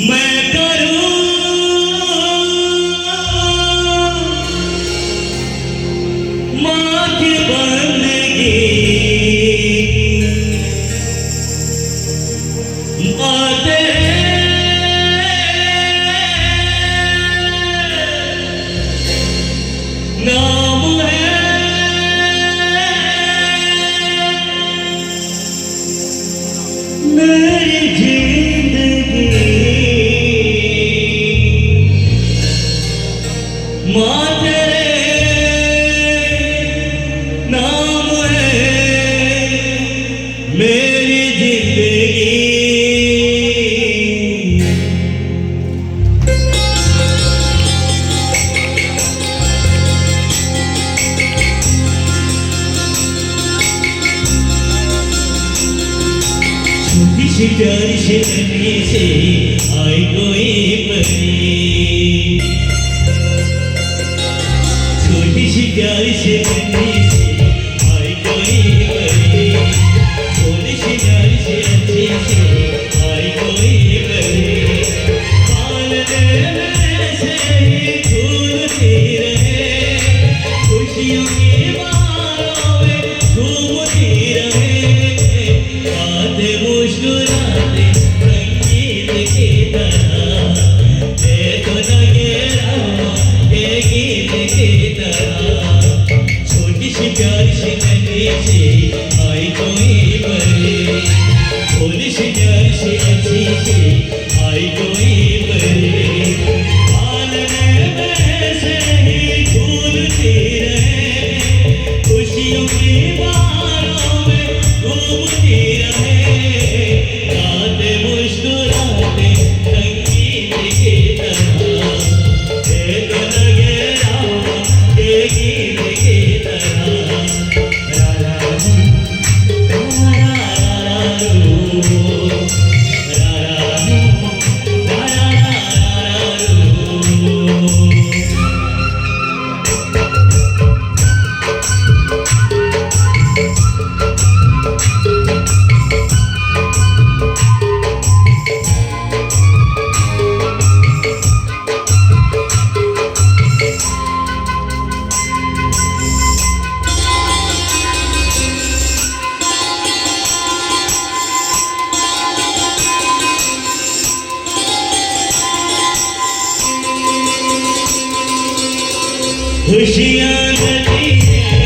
मैं करूं माँ की बंदगी आते नाम है मेरी जिंदगी माँ तेरे नाम है मेरी जिंदगी छोटी सी प्यारी से नन्ही से आई कोई परी छोटी सी प्यारी से नन्ही से आई कोई परी छोटी सी प्यारी से अच्छी से आई कोई परी पालने में से ही झूलती रहे खुशियों की बाहों में झूमती रहे आते मुस्कुराते संगीत की तरह दे तो लगे रामा ये गीत की तरह छोटी सी प्यारी सी नन्ही सी आई कोई परी छोटी सी प्यारी सी अच्छी सी आई कोई परी पालने में से ही झूलती रहे खुशियों की बाहों में घूमती रहे गाते मुस्कुराते संगीत की तरह दे तो लगे रामा ये गीत की तरह रा रा रू, रा रा रू, रा रा रू, रा रा रू। खुशियाँ नदी है